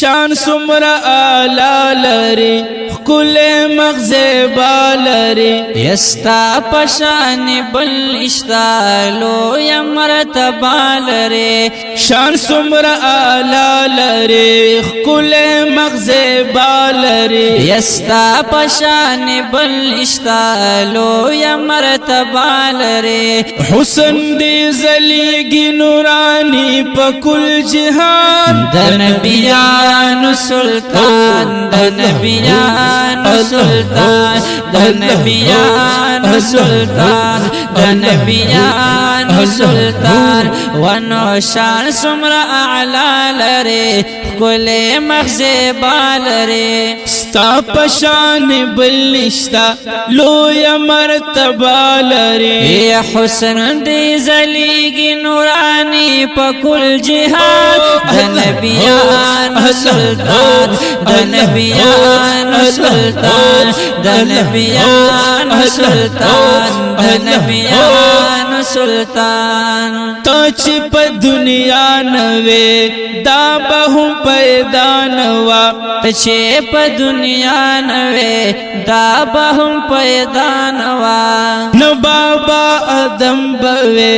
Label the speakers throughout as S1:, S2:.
S1: شان سمرا آلا لري کل مغز بالري
S2: یستا پشان بل اشتالو یا مرتبه لري
S1: شان سمرا آلا لري کل مغز بالري
S2: یستا پشان بل اشتالو یا مرتبه لري
S1: حسن دی زلیگی نورانی پا کل جہان
S2: د نبیانو سلطان د نبیانو سلطان د نبیانو سلطان د نبیانو سلطان ونو شان سمر اعلی لري کل مغز بالري
S1: ستا پشان بلشتا لویا مرتبہ لري
S2: یا حسن دی زلیگی نورانی پا کل جہان د نبیانو سلطان د نبیانو سلطان د نبیانو سلطان د نبیانو سلطان
S1: تاچ پا دنیا نوے دا بہم پیدا نوا
S2: تچے پا دنیا نوے دا بہم پیدا نوا
S1: نو بابا آدم بوے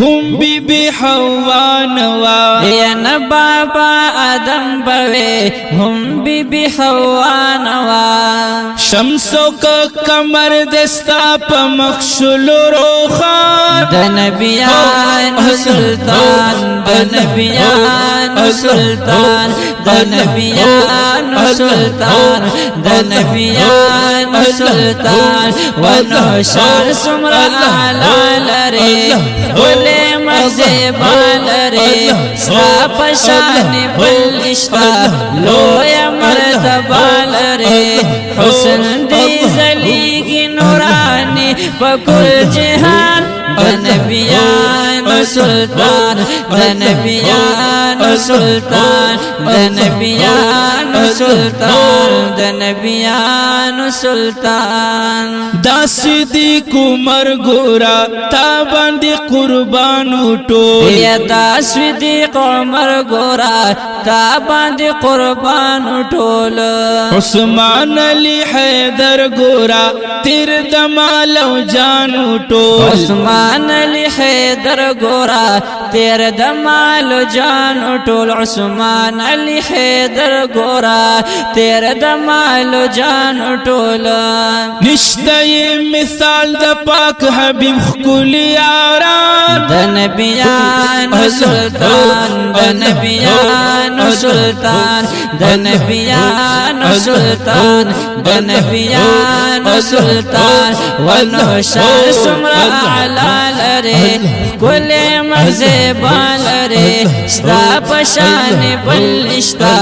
S1: ہم بی بی حوا نوا
S2: یا نا بابا آدم بوے ہم بی بی حوا نوا
S1: شمسوں کا کمر دستا پا مخشل روخان
S2: د نبیانو سلطان د نبیانو سلطان د نبیانو سلطان د نبیانو سلطان ونو شان سمر اعلی لري کل مغز بالري ستا پشان بل اشتا لویا مرتبہ لري حسن دی زلیگی نورانی پا کل جہان د نبیانو سلطان د نبیانو سلطان د نبیانو سلطان د نبیانو سلطان
S1: دا صدیق عمر گورا تا باندی قربان اٹھو
S2: یا دا صدیق عمر گورا تا باندی قربان اٹھول
S1: عثمان علی حیدر گورا تیر دمالو جان اٹھو
S2: عثمان علی حیدر گورا تیر دمال جان اٹھول عثمان علی حیدر گورا تیر دمال جان اٹھول
S1: نشتہ یہ مثال دا پاک حبیب خکولی آران
S2: د نبیانو سلطان د نبیانو سلطان د نبیانو سلطان د نبیانو سلطان ونو شان سمر اعلی لري کل مغز بالري ستا پشان بل اشتا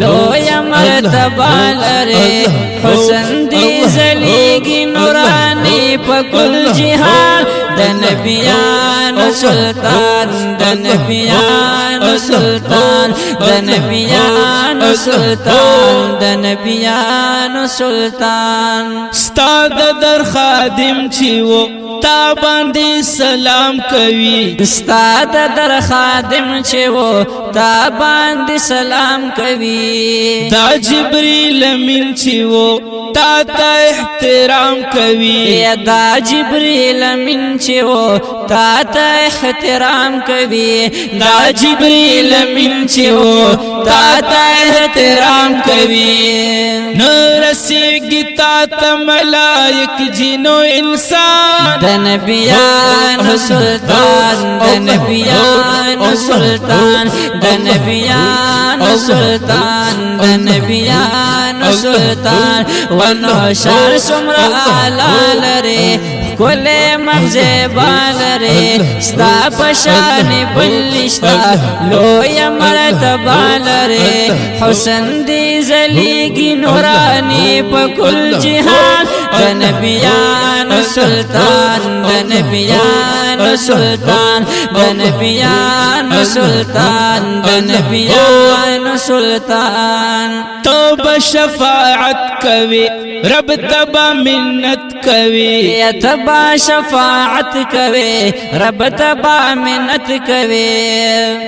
S2: لویا مرتبہ لري حسن دی زلیگی نورانی پا کل جہان د نبیانو سلطان د نبیانو سلطان د نبیانو سلطان د نبیانو سلطان
S1: ستا دا در خادم چیو تا باندی سلام کوي
S2: ستا د در خادم چې و تا باندې سلام کوي
S1: دا جبریل امین چیو تا تا احترام کوي
S2: یا دا جبریل امین چې و تا تا احترام کوي
S1: دا جبریل امین چیو تا تا احترام کوي نرسیگی تا تا ملائک جنو انسان
S2: د نبیانو سلطان د نبیانو سلطان د نبیانو سلطان د نبیانو سلطان ونو شان سمر اعلی لري کل مغز بالري ستا پشان بلشتا لویا مرتبہ لري حسن دی زلیگی نورانی پا کل جہان د نبیانو سلطان د نبیانو سلطان د نبیانو سلطان د نبیانو سلطان
S1: تو بشفاعت کوي رب تبا منت کوي
S2: تبا شفاعت کوي رب تبا منت کوي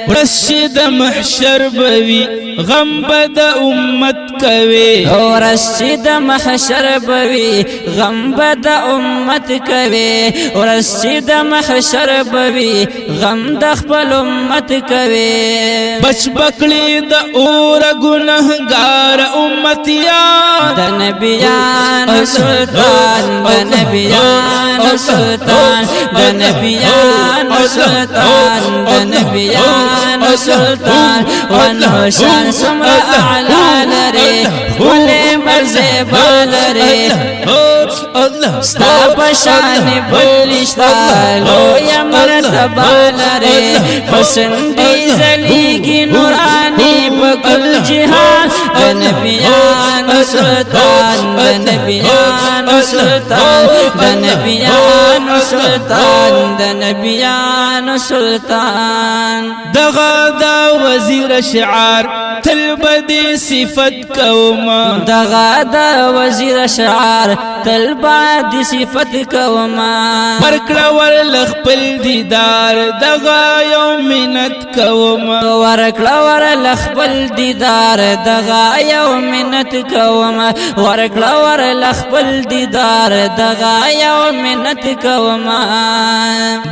S1: ورشد محشر بوي غم بد امت کوي
S2: ورشد محشر بوي غم بد امت کوي ورشد محشر بوي غم د خپل امت کوي
S1: بچ بکلی د اور گنہگار امتیان
S2: د نبیان سلطان د نبیان سلطان د نبیان سلطان د نبیان سلطان ونو شان سمر اعلان لري خپل مرزه بالري ستا پشان بلشتا لویا مرتبہ لري حسن دی زلیگی نورانی بکل جہان د نبیان سلطان د نبیان سلطان د نبیان سلطان د نبیان سلطان
S1: دغا دا وزیر شعار تل بدی صفت کوما
S2: دغا دا وزیر شعار تل بعد صفت کوما
S1: ورکړه ور خپل دیدار دغا یو منت کوما
S2: ورکړه ور خپل دیدار دغا یو منت کوما ورکړه ور خپل دیدار دغا یو منت کوما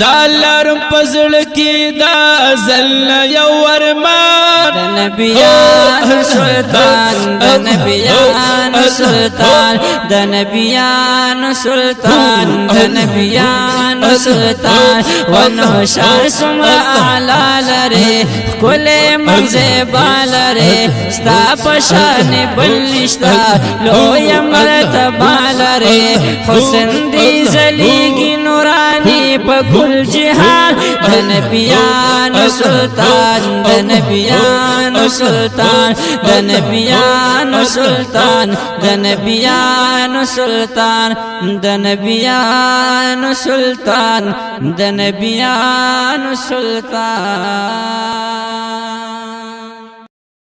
S1: دا لرم پزړ کې دا ازل یو ورمان
S2: د نبیان سلطان د نبیان سلطان د نبیان سلطان د نبیان سلطان ونو شان سمر اعلی لري کل منزه بالره ستا پشان بلشتا لوی مرتبہ لري حسن دی زلیگی نورانی پکل جہان د نبیان سلطان د نبیان سلطان د نبیان سلطان د نبیان سلطان د نبیان سلطان د نبیان سلطان